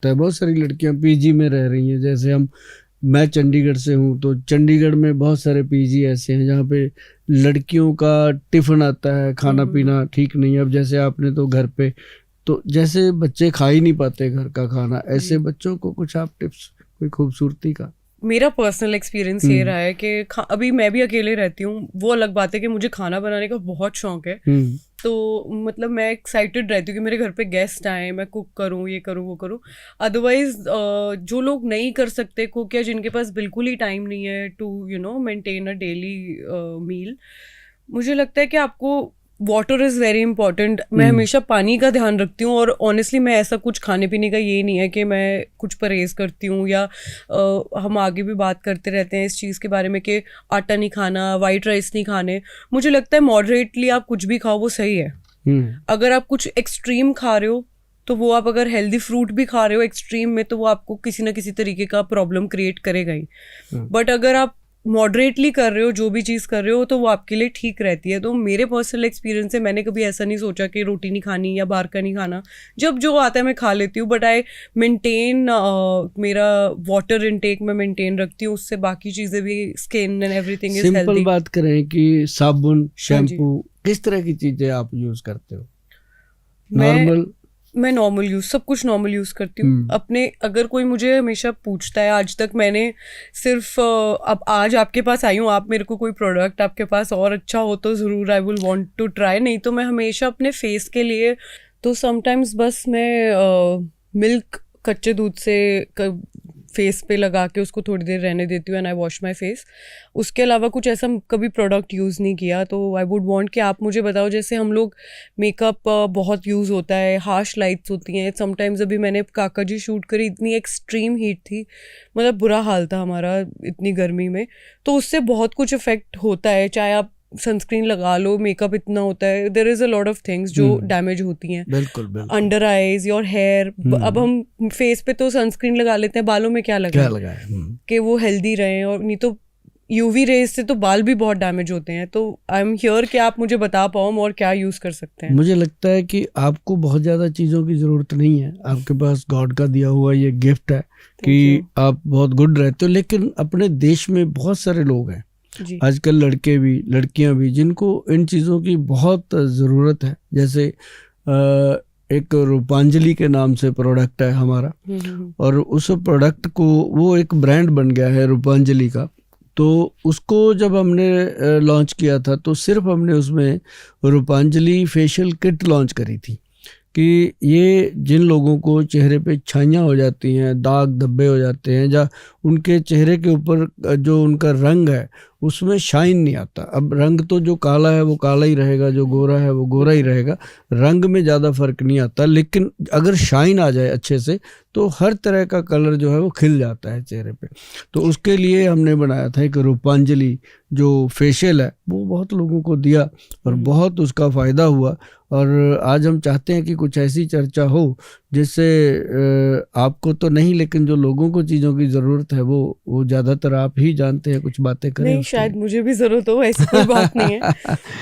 तो बहुत सारी लड़कियां पीजी में रह रही हैं। जैसे मैं चंडीगढ़ से हूँ, तो चंडीगढ़ में बहुत सारे पीजी ऐसे हैं जहाँ पे लड़कियों का टिफिन आता है, खाना पीना ठीक नहीं है। अब जैसे आपने तो घर पे, तो जैसे बच्चे खा ही नहीं पाते घर का खाना, ऐसे बच्चों को कुछ आप टिप्स, कोई खूबसूरती का? मेरा पर्सनल एक्सपीरियंस ये रहा है कि अभी मैं भी अकेले रहती हूँ। वो अलग बात है कि मुझे खाना बनाने का बहुत शौक है, तो मतलब मैं एक्साइटेड रहती हूँ कि मेरे घर पे गेस्ट आए, मैं कुक करूँ, ये करूँ, वो करूँ। अदरवाइज जो लोग नहीं कर सकते कुक, या जिनके पास बिल्कुल ही टाइम नहीं है to maintain a daily meal, मुझे लगता है कि आपको वाटर इज़ वेरी इंपॉर्टेंट। मैं हमेशा पानी का ध्यान रखती हूँ, और ऑनेस्टली मैं ऐसा कुछ खाने पीने का ये नहीं है कि मैं कुछ परहेज करती हूँ, या हम आगे भी बात करते रहते हैं इस चीज़ के बारे में कि आटा नहीं खाना, वाइट राइस नहीं खाने। मुझे लगता है मॉडरेटली आप कुछ भी खाओ वो सही है। अगर आप कुछ एक्सट्रीम खा रहे हो, तो वो आप अगर हेल्दी फ्रूट भी खा रहे हो एक्सट्रीम में, तो वो आपको किसी ना किसी तरीके का प्रॉब्लम क्रिएट करेगा ही। बट अगर आप मॉडरेटली कर रहे हो, जो भी चीज़ कर रहे हो, तो वो आपके लिए ठीक रहती है। तो मेरे पर्सनल एक्सपीरियंस से मैंने कभी ऐसा नहीं सोचा कि रोटी नहीं खानी या बाहर का नहीं खाना। जब जो आता है मैं खा लेती हूँ, बट आई मेंटेन मेरा वाटर इनटेक मैं मेंटेन रखती हूँ। उससे बाकी चीज़ें भी, skin and everything is healthy. Simple बात करें कि साबुन, शैम्पू, किस तरह की चीजें आप यूज करते हो? नॉर्मल? मैं नॉर्मल यूज, सब कुछ नॉर्मल यूज करती हूँ अपने। अगर कोई मुझे हमेशा पूछता है, आज तक मैंने सिर्फ अब आज आपके पास आई हूँ, आप मेरे को कोई प्रोडक्ट आपके पास और अच्छा हो तो ज़रूर I will want to try. नहीं तो मैं हमेशा अपने फेस के लिए तो समटाइम्स बस मैं मिल्क कच्चे दूध से फेस पे लगा के उसको थोड़ी देर रहने देती हूँ, and I wash my face. उसके अलावा कुछ ऐसा कभी प्रोडक्ट यूज़ नहीं किया। तो आई वुड वांट कि आप मुझे बताओ, जैसे हम लोग मेकअप बहुत यूज़ होता है, हार्श लाइट्स होती हैं समटाइम्स। अभी मैंने काका जी शूट करी, इतनी एक्सट्रीम हीट थी, मतलब बुरा हाल था हमारा इतनी गर्मी में। तो उससे बहुत कुछ इफेक्ट होता है, चाहे आप सनस्क्रीन लगा लो, मेकअप इतना होता है, there is a lot of things जो डैमेज होती हैं। बिल्कुल बिल्कुल। Under eyes, your hair. अब हम फेस पे तो सनस्क्रीन लगा लेते हैं, बालों में क्या लगाए कि वो हेल्दी रहें, और नहीं तो यूवी रेज से तो बाल भी बहुत डैमेज होते हैं। तो आई एम हियर कि आप मुझे बता पाओ और क्या यूज कर सकते हैं। मुझे लगता है कि आपको बहुत ज्यादा चीजों की जरूरत नहीं है, आपके पास गॉड का दिया हुआ ये गिफ्ट है कि आप बहुत गुड रहते हो। लेकिन अपने देश में बहुत सारे लोग हैं आजकल, लड़के भी लड़कियां भी, जिनको इन चीज़ों की बहुत ज़रूरत है। जैसे एक रूपांजलि के नाम से प्रोडक्ट है हमारा, और उस प्रोडक्ट को, वो एक ब्रांड बन गया है रूपांजलि का। तो उसको जब हमने लॉन्च किया था, तो सिर्फ हमने उसमें रूपांजलि फेशियल किट लॉन्च करी थी कि ये जिन लोगों को चेहरे पे छाइयाँ हो जाती हैं, दाग धब्बे हो जाते हैं, या उनके चेहरे के ऊपर जो उनका रंग है उसमें शाइन नहीं आता। अब रंग तो जो काला है वो काला ही रहेगा, जो गोरा है वो गोरा ही रहेगा, रंग में ज़्यादा फर्क नहीं आता। लेकिन अगर शाइन आ जाए अच्छे से, तो हर तरह का कलर जो है वो खिल जाता है चेहरे पे। तो उसके लिए हमने बनाया था एक रूपांजलि जो फेशियल है, वो बहुत लोगों को दिया और बहुत उसका फ़ायदा हुआ। और आज हम चाहते हैं कि कुछ ऐसी चर्चा हो जिससे आपको तो नहीं, लेकिन जो लोगों को चीज़ों की ज़रूरत है वो ज़्यादातर आप ही जानते हैं, कुछ बातें करें। नहीं, शायद मुझे भी ज़रूरत हो, ऐसी कोई बात नहीं है।